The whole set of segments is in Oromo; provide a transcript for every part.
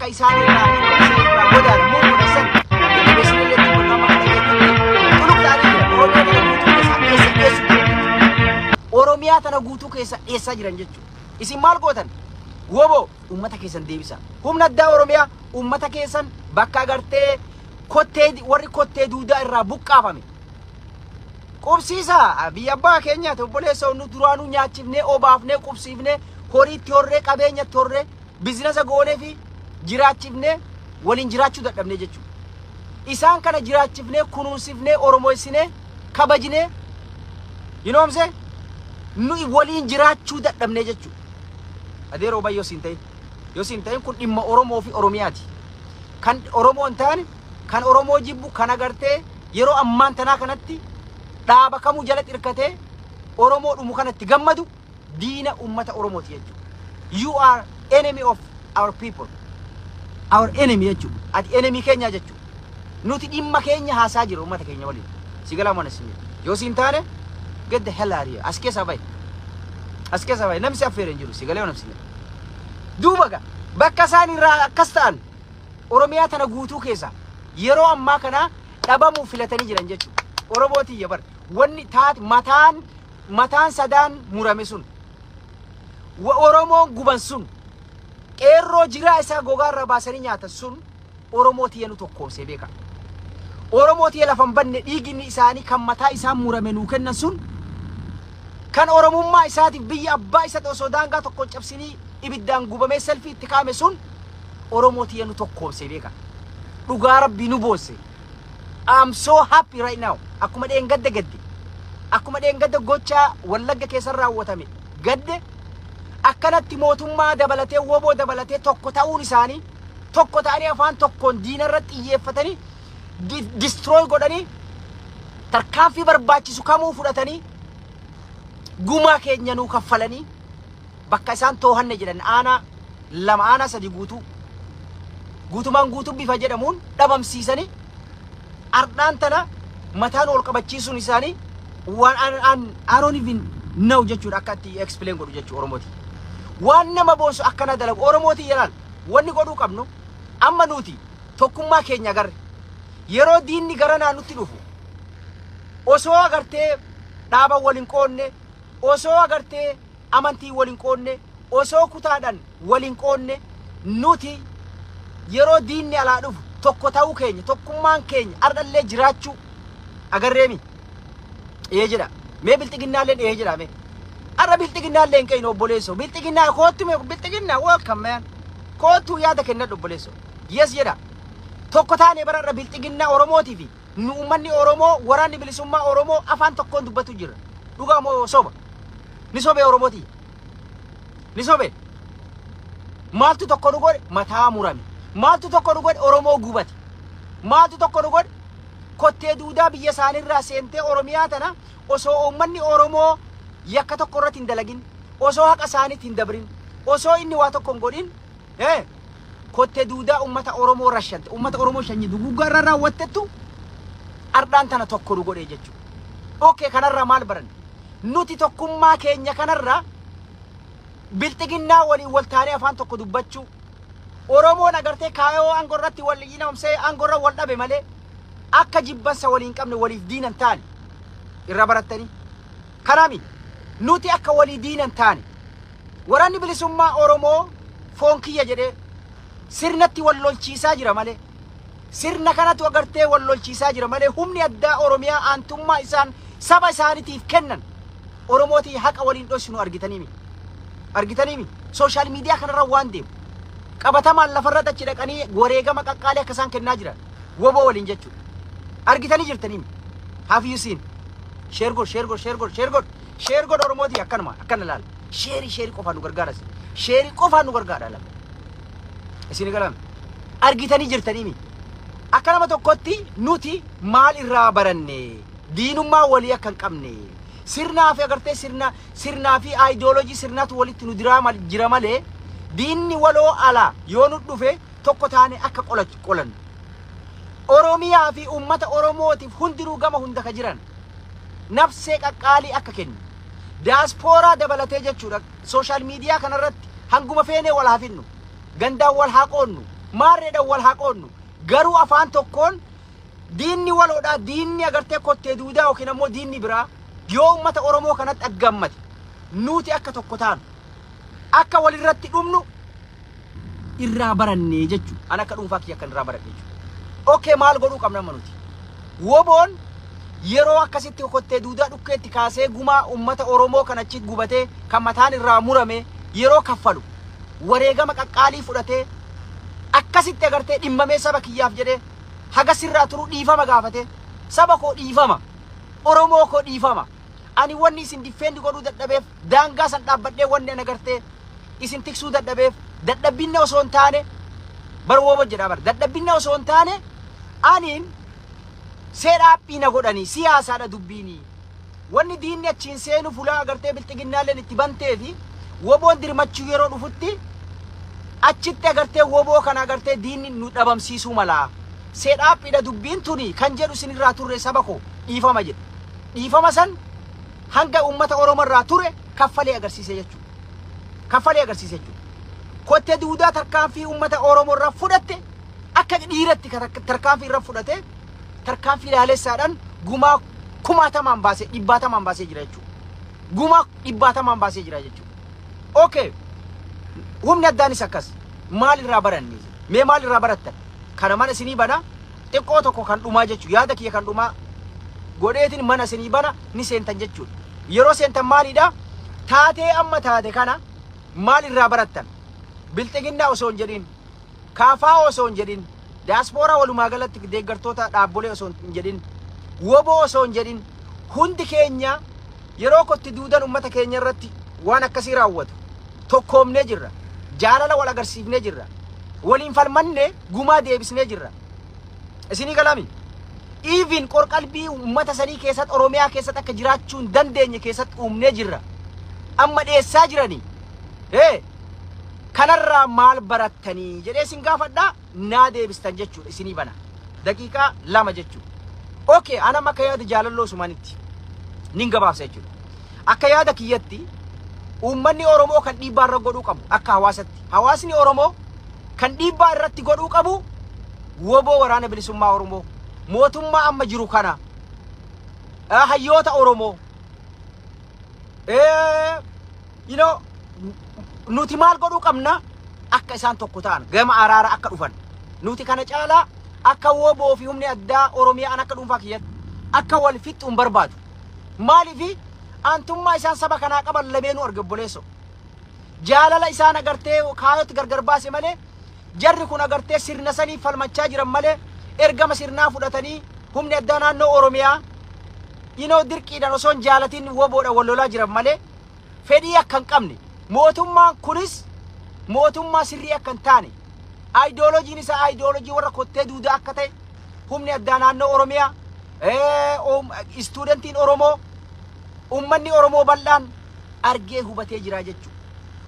akka isaan irraa godaan muumura san itti beeksisnillee itti godhama kana keessatti tuluqtaanii jira Oromiyaa tana guutuu keessa dheessaa jiran jechuudha. Isin maal gootan? Wobo ummata keessan deebisa. Humna addaa Oromiyaa ummata keessan bakka agartee kottee warri kottee duudaa irraa buqqaafame. Qubsiisa biyya abbaa keenyaati obboleessa nu duraanuu nyaachifnee obaafnee qubsiifnee horiitti horree qabeenyatti horree biizinasa goonee fi jiraachifnee waliin jiraachuu dadhabnee jechuudha. Isaan kana jiraachifnee kunuunsifnee oromoessinee kabajinee yinoomse nu waliin jiraachuu dadhabnee jechuudha. Adeeroo baay'oo siin ta'in kun dhimma Oromoo fi Oromiyaati. Kan Oromoo hin taane kan Oromoo jibbu kan agartee yeroo ammaan tanaa kanatti dhaaba kamuu jala xirkatee Oromoo dhumu kanatti gammadu diina ummata Oromooti jechuudha. You are enemy of our people. Our enemy jechuudha. Ati enemy keenya jechuudha. Nuti dhimma keenya haasaa jiru ummata keenya waliin. Sigala mana sinne. Yoo siin taane get the hell out of here. As keessa ba'i. As keessa ba'i. Namsi affeereen jiru sigala yoo namsi. Duuba ga bakka isaan irraa akkas ta'an Oromiyaa tana guutuu keessa yeroo ammaa kana dhabamuu filatanii jiran jechuudha. Oromooti yabar wanni taat mataan sadaan murame sun Oromoon guban sun qeerroo jiraa isaa gogaarra baasanii nyaatan sun Oromooti yenu tokkoomsee beeka. Oromooti lafan banne dhiiginni isaanii kan mataa isaan murame nuu kennan sun kan Oromummaa isaatiif biyya abbaa isa osoo daangaa tokkoon cabsinii ibiddaan gubamee selfii itti kaame sun Oromooti yenu tokkoomsee beeka. Dhugaa Rabbii nu boose. I'm so happy right now. Akkuma dheengadde gadde. Akkuma dheengadde gocha wallagga keessan raawwatame. Gadde akkanatti mootummaa dabalatee woboo dabalatee tokko ta'uun isaanii tokko ta'anii afaan tokkoon diina irratti xiyyeeffatanii destroy godhanii tarkaanfii barbaachisu kamuu fudhatanii gumaa keenya nuu kaffalanii bakka isaan toohanne jedhan aanaa lama aanaa sadi guutumaan guutuu bifa jedhamuun dhabamsiisanii ardhaan tana mataan ol qabachiisuun isaanii waan I don't even know jechuudha akka itti explain godhu jechuudha Oromooti. Waan nama boonsu akkana dalagu Oromooti yeraan wanni godhuu qabnu amma nuti tokkummaa keenya agarre yeroo diinni gara naannutti dhufu osoo agartee dhaaba waliin qoonne osoo agartee amantii waliin qoonne osoo kutaadhaan waliin qoonne nuti yeroo diinni alaa dhufu tokko ta'uu keenya tokkummaan keenya ardallee jiraachuu agarreemi jedha mee bilxiginnaallee jedha mee arra bilxiginnaallee hin qeyin obboleesso bilxiginnaa kootu mee bilxiginnaa welcome man kootu yaada kenna obboleesso yes jedha tokko taane bararra bilxiginnaa Oromootii fi nu ummanni Oromoo waraanni bilisummaa Oromoo afaan tokkoon dubbatu jira dhugaa moo soba ni sobe Oromooti ni sobe maaltu tokko nu godhe mataa murame maaltu tokko nu godhe Oromoo gubate maaltu tokko nu godhe kottee duudaa biyya isaaniirraa seentee Oromiyaa tana osoo ummanni Oromoo yakka tokko irratti hin dalagin osoo haqa isaaniitti hin dabrin osoo inni waa tokko hin godhin kottee duudaa ummata Oromoo rashante ummata Oromoo shanyi duguggarra raawwattettu ardhaan tana tokko nu godhe jechuudha. Okay kanarraa maal baran nuti tokkummaa keenya kanarraa bilxiginnaa waliin waltaanee afaan tokko dubbachuu Oromoon agartee kaayoo angorratti wal yinamsee angorra wal dhabe malee akka jibbansa waliin qabne waliif diinan taane irra barattanii kanaami nuti akka walii diinan taane waraanni bilisummaa Oromoo foon kiyya jedhee sirnatti wal lolchiisaa jira malee sirna kanatu agartee wal lolchiisaa jira malee humni addaa Oromiyaa aantummaa isaan saba isaaniitiif kennan Oromootii haqa waliin dhossinu argitaniimi social media kanarra waan deemu qabatamaan lafarra dachi dhaqanii wareegama qaqqaalee akka isaan kennaa jiran woboo waliin jechuudha argitanii jirtaniimi have you seen share god Oromootii akkana laala share qofaan nu gargaara share qofaan nu gargaara laala isin galam argitanii jirtaniimi akka nama tokkotti nuti maal irraa baranne diinummaa walii akka hin qabne sirnaa fi agartee sirnaa fi ideology sirnaatu walitti nu jira malee diinni waloo ala yoo nu dhufe tokko taane akka qolan Oromiyaa fi ummata Oromootiif hundinuu gama hunda ka jiran nafsee qaqqaalii akka kennu diaspora dabalatee jechuudha social media kanarratti hanguma feenee wal hafinnu gandaan wal haqoonnu maarreedha wal haa qoodnu garuu afaan tokkoon diinni waloodha diinni agartee kottee duudaa yookiin ammoo diinni biraa yoo ummata Oromoo kanatti aggammate nuti akka tokko taanu akka walirratti dhumnu irraa barannee jechuudha. Ana akka dhuunfaa kiyya kan irraa baradhe jechuudha. Okay, maal godhuu qabna manuti? Woboon yeroo akkasitti kottee duudaa dhukkeetti kaasee gumaa ummata Oromoo kan achi gubatee kan mataan irraa murame yeroo kaffalu wareegama qaqqaalii fudhatee akkasitti agartee dhimmamee saba kiyyaaf jedhee haga sirraa turu dhiifama gaafate saba koo dhiifama Oromoo koo dhiifama ani wanni isin difeendi godhuu dadhabeef daangaa san dhaabbadhee wanni an agartee isin tiksuu dadhabeef dadhabbinna osoo hin taane bar Wobo jedha bar dadhabbinna osoo hin taane aniin seedhaaphi na godhanii siyaasaadha dubbiini wanni diinni achiin seenu fulaa agartee bilxiginnaaleen itti bantee fi Woboon dirmachuu yeroo dhufutti achitti agartee Woboo kana agartee diinni nu dhabamsiisuu mala seedhaaphidha dubbiin tuni kan jedhu isinirraa turre saba koo dhiifama jedhe dhiifama san hanga ummata Oromoo irraa ture kaffalee agarsiise jechuudha. Kaffalee agarsiise jechuudha. Kottee duudaa tarkaanfii ummata Oromoo irraa fudhatte akka dhiiratti tarkaanfii irraa fudhate tarkaanfii ilaalessaadhaan gumaa 1000 baasee 100 baasee jira jechuudha. Gumaa 100 baasee jira jechuudha. Okay. Humni addaanis akkas maal irraa baranne? Mee maal irraa barattan? Kana mana isinii bana xiqqoo tokko kan dhumaa jechuudha. Yaada kiyya kan dhumaa godheetiin mana isinii bana ni seentan jechuudha. Yeroo seentan maalidha? Taatee amma taate kana maal irraa barattan? Bilxiginnaa osoo hin jedhin, kaafaa osoo hin jedhin, diaspooraa walumaa galatti deeggartoota dhaabbolee osoo hin jedhin, Woboo osoo hin jedhin, hundi keenya yeroo kotti duudan ummata keenya irratti waan akkasii raawwatu tokkoomnee jirra. Jaalala wal agarsiifnee jirra. Waliin falmanne gumaa deebisnee jirra. Isinii galami. Even qorqalbii ummata sanii keessatti Oromiyaa keessatti akka jiraachuu hin dandeenye keessatti uumnee jirra. Amma dheessaa jiranii. Kanarraa maal barattanii jedhee sin gaafadhaa naa deebistan jechuudha isinii bana. Daqiiqaa 2 jechuudha. Okay, ana akka yaada jaalalloo sumanitti nin gabaabsa jechuudha. Akka yaada kiyyatti uummanni Oromoo kan dhiibbaa irra godhuu qabu akka hawaasatti. Hawaasni Oromoo kan dhiibbaa irratti godhuu qabu Woboo waraana bilisummaa Oromoo mootummaa amma jiru kana hayyoota Oromoo you know nuti maal godhuu qabna akka isaan tokko ta'an gama araara akka dhufan nuti kana caalaa akka Woboo fi humni addaa Oromiyaa akka dhuunfaa kiyyatti akka wal fixuun barbaadu maaliif antummaa isaan saba kanaa qaban lameenu argabboleesso jaalala isaan agartee kaayotti gargar baase malee jarri kun agartee sirna sanii falmachaa jiran malee ergama sirnaa fudhatanii humni addaa naannoo Oromiyaa dirqiidhaan osoo hin jaalatin Woboodha wal lolaa jiran malee fedhii akka hin qabne mootummaan kunis mootummaa sirrii akka hin taane ideolojiin isaa ideolojii warra kottee duudaa akka ta'e humni addaa naannoo Oromiyaa istuudentiin Oromoo ummanni Oromoo bal'aan argee hubatee jira jechuudha.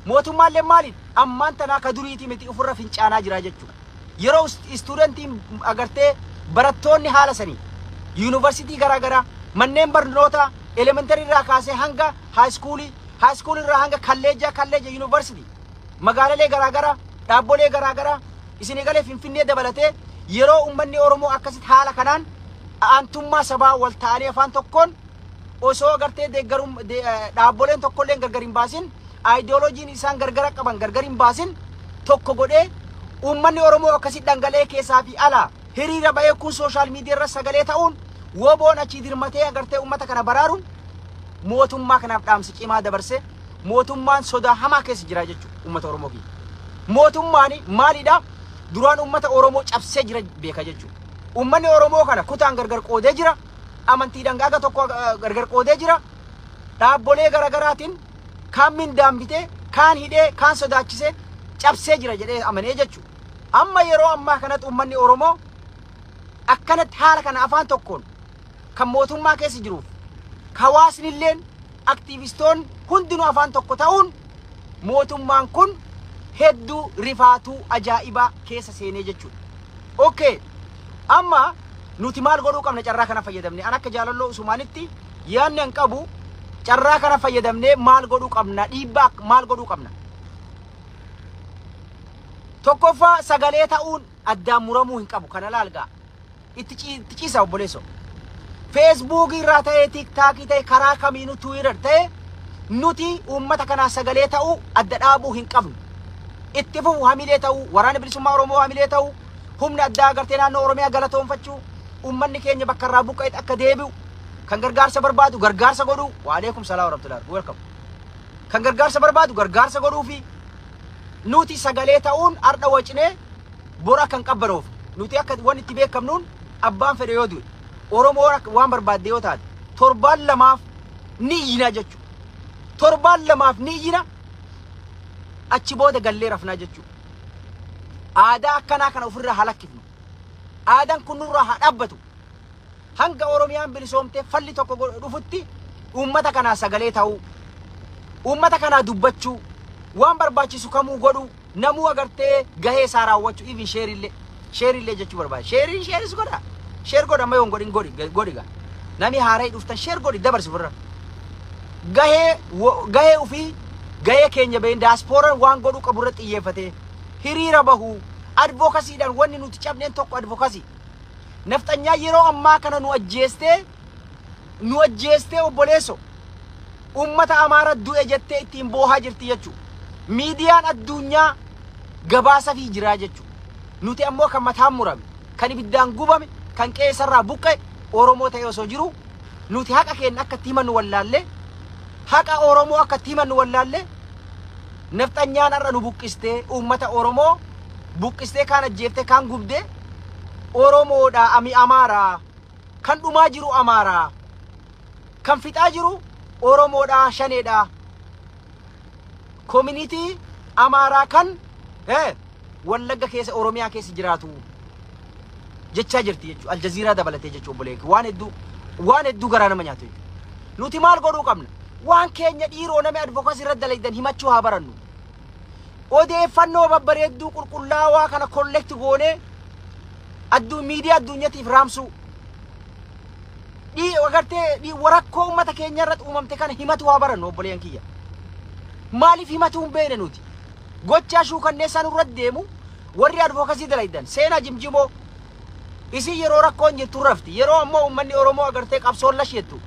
Mootummaallee maaliin ammaan tanaa ka duriitii miti ofirra fincaanaa jira jechuudha. Yeroo istuudentiin agartee barattoonni haala sanii yuunivarsiitii garaagaraa manneen barnoota elementarii irraa kaasee hanga haayiskuulii irraa hanga kalleeja yuunivarsiitii magaalalee garaagaraa dhaabbolee garaagaraa isinii galee Finfinnee dabalatee yeroo ummanni Oromoo akkasitti haala kanaan aantummaa sabaa wal ta'anii afaan tokkoon osoo agartee deeggaruun dhaabboleen tokkolleen gargar hin baasin ideolojiin isaan gargara qaban gargar hin baasin tokko godhee ummanni Oromoo akkasitti dhangala'ee keessaa fi alaa hiriira ba'ee kun sooshaal miidiyaa irra sagalee ta'uun Woboon achi dirmatee agartee ummata kana baraaruun mootummaa kanaaf dhaamsi cimaa dabarse mootummaan sodaa hamaa keessa jira jechuudha ummata Oromoo fi mootummaan maalidha duraan ummata Oromoo cabsee jira beeka jechuudha ummanni Oromoo kana kutaan gargar qoodee jira amantiidhaan gaaga tokko gargar qoodee jira dhaabbolee garaagaraatiin kaan mindaambitee kaan hidhee kaan sodaachise cabsee jira jedhee amanee jechuudha amma yeroo ammaa kanatti ummanni Oromoo akkanatti haala kana afaan tokkoon kan mootummaa keessa jiruuf hawaasni illeen aktiivistoon hundinuu afaan tokko ta'uun mootummaan kun hedduu rifaatuu ajaa'ibaa keessa seenee jechuudha. Okay, amma nuti maal godhuu qabna carraa kana fayyadamne an akka jaalalloo usumaanitti yaanni an qabu carraa kana fayyadamne maal godhuu qabna dhiibbaa maal godhuu qabna tokkoffaa sagalee ta'uun addaan muramuu hin qabu kana laalgaa itti ciisa obboleesso Facebook irraa ta'ee TikTok ta'ee karaa kamiinuu Twitter ta'ee nuti uummata kana sagalee ta'uu adda dhaabuu hin qabnu itti fufu hamilee ta'uu waraana bilisummaa Oromoo hamilee ta'uu humna addaa agartee naannoo Oromiyaa galatoonfachuu ummanni keenya bakka irraa buqqa'eet akka deebi'u kan gargaarsa barbaadu gargaarsa godhu wa alaykum salaam wa rahmatullahi welcome kan gargaarsa barbaadu gargaarsa godhuu fi nuti sagalee ta'uun arda wacine bora kan qabbanoof nuti akka waan itti beekamnuun abbaan fedhe yoo du'e Oromoo waan barbaadde yoo taate torbaan lamaaf ni yina jechu torbaan lamaaf ni yina achi booda gallee rafnaa jechu aadaa akkanaa kana ofirraa halakkifnu aadaan kun nurraa haa dhaabbatu hanga Oromiyaan bilisoomtee falli tokko dhufutti uummata kanaa sagalee ta'uu uummata kanaa dubbachuu waan barbaachisu kamuu godhu namuu agartee gahee isaa raawwachuu even sheerillee jechuu barbaada sheeris godha sheer godha mayoon godhin godhiga nami haaraa dhuftan sheer godhi dabarsi firra gahee ufii gahee keenya bahin diasporaan waan godhu qaburra xiyyeeffatee hiriira bahu advocacyidhaan wanni nuti cabneen tokko advocacy naftanyaa yeroo ammaa kana nu ajjeestee obboleesso ummata Amaara du'e jettee ittiin boohaa jirti jechuu miidiyaan addunyaa gabaasa fi jiraa jechuu nuti ammoo kan mataan murame kan ibiddaan gubame kan qeessarraa buqqe Oromoo ta'e osoo jiru nuti haqa keenya akka timannu wallaalle haqa Oromoo akka timannu wallaalle naftanyaan arra nu buqqistee ummata Oromoo buqqistee kaan ajjeeftee kaan gubdee Oromoodha ami Amaaraa kan dhumaa jiru Amaaraa kan fixaa jiru Oromoodha shaneedha community Amaaraa kan Wallagga keessa Oromiyaa keessa jiraatu jechaa jirti jechuudha Aljazeeraa dabalatee jechuudha obboleetti waan hedduu garaa nama nyaatu nuti maal godhuu qabna waan keenya dhiiroo nama advocacy irra dalaydan himachuu haa barannu odeeffannoo babbareedduu qulqullaawaa kana collect goonee miidiyaa addunyaatiif raamsuu agartee warakkoo uummata keenya irratti uumamte kana himatu haa barannu obboleen kiyya maaliif himatu hin beekne nuti gochaa shuukanneessaan irra deemu warri advocacy dalaydan seenaa jimjimoo isi yeroo rakkoon jirtu rafti yeroo ammoo uummanni Oromoo agartee qabsoon lasheettu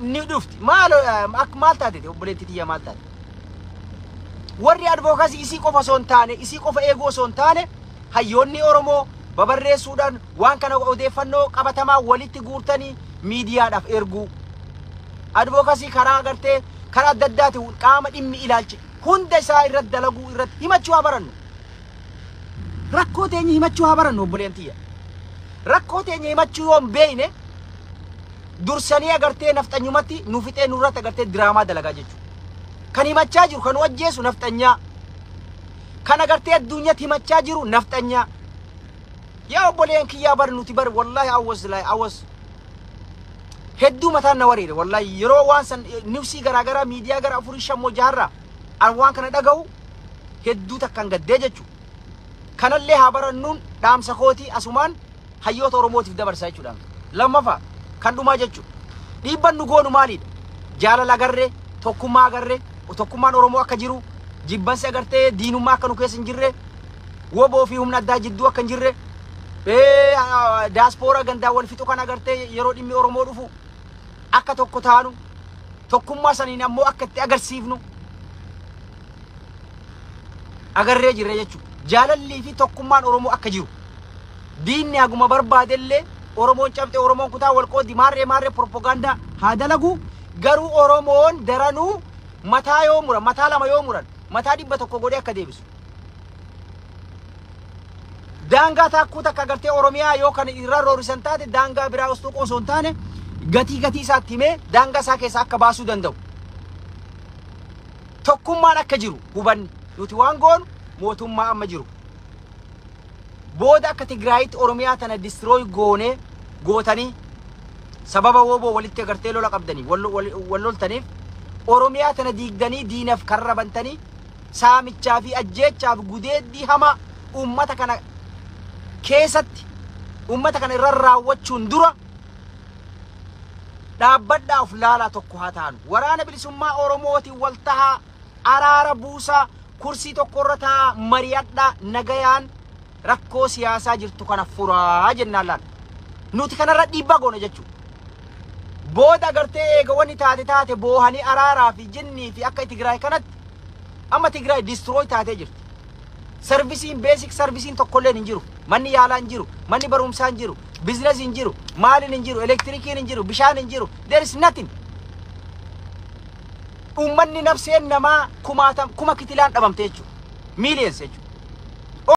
ni dhufti maal taate obboleetti tiyya maal taate warri advocacy isii qofa osoo hin taane isii qofa eeguu osoo hin taane hayyoonni Oromoo babarreessuudhaan waan kana odeeffannoo qabatamaa walitti guurtanii miidiyaadhaaf erguu advocacy karaa agartee karaa adda addaati qaama dhimmi ilaalchi hunda isaa irratti dalaguu irratti himachuu haa barannu rakkoo teenya himachuu haa barannu obboleen tiyya rakkoo teenya himachuu yoo hin beekne dursanii agartee naftanyumatti nu fixee nurratti agartee diraamaa dalagaa jechuudha kan himachaa jiru kan wajjeessu naftanyaa kan agartee addunyaatti himachaa jiru naftanyaa yaa obboleen kiyyaa bar nuti bar wallahi awas hedduu mataan na wareere wallahi yeroo waan san newsii garaagaraa miidiyaa gara 4 jaarraa waan kana dhaga'u hedduu takkan gaddee jechuudha kanallee haa barannuun dhaamsa kootii asumaan hayyoota Oromootiif dabarsaa jechuudha lammaffaa kan dhumaa jechuudha dhiibban nu goonu maalidha jaalala agarree tokkummaa agarree tokkummaan Oromoo akka jiru jibbansi agartee diinummaa akka nu keessa hin jirre woboo fi humna addaa jidduu akka hin jirre diaspora gandaa wal fixu kan agartee yeroo dhimmi Oromoo dhufu akka tokko taanu tokkummaa saniin ammoo akka itti agarsiifnu agarree jirre jechuudha jaalallii fi tokkummaan Oromoo akka jiru diinni haguma barbaadellee Oromoon cabxee Oromoon kutaa wal qoodi maarree propaganda haa dalagu garuu Oromoon daranuu mataa yoo muran mataa lama yoo muran mataa 100 godhee akka deebisu daangaa takkuu takka agartee Oromiyaa yoo kan irra roorisan taate daangaa biraa osoo qosoon taane gatii isaatti himee daangaa isaa keessa akka baasuu danda'u tokkummaan akka jiru hubanni nuti waan goonu mootummaa amma jiru booda akka Tigraayitti Oromiyaa tana destroy gootanii sababa woboo walitti agartee lola qabdanii wal loltaniif Oromiyaa tana diigdanii diinaf karrabantanii saamichaa fi ajjeechaaf gudeeddii hama ummata kana keessatti ummata kana irra raawwachuun dura dhaabbadhaaf laalaa tokko haa taanu waraana bilisummaa Oromootiin wal tahaa araara buusaa kursii tokkorra taa mari'adhaa nagayaan rakkoo siyaasaa jirtu kana furaa jennaan laal. Nuti kanarra dhiibbaa goona jechuudha. Booda agartee eega wanni taate boohanii araaraa fi jinnii fi akka Tigraay kanatti amma Tigraay destroy taatee jirti. Servisiin basic servisiin tokkolleen hin jiru. Manni yaalaa hin jiru, manni barumsaa hin jiru, business hin jiru, maaliin hin jiru, elektirikiin hin jiru, bishaan hin jiru. There is nothing. Ummanni nafseen namaa kuma kitilaan dhabamte jechuudha. Millions jechuudha.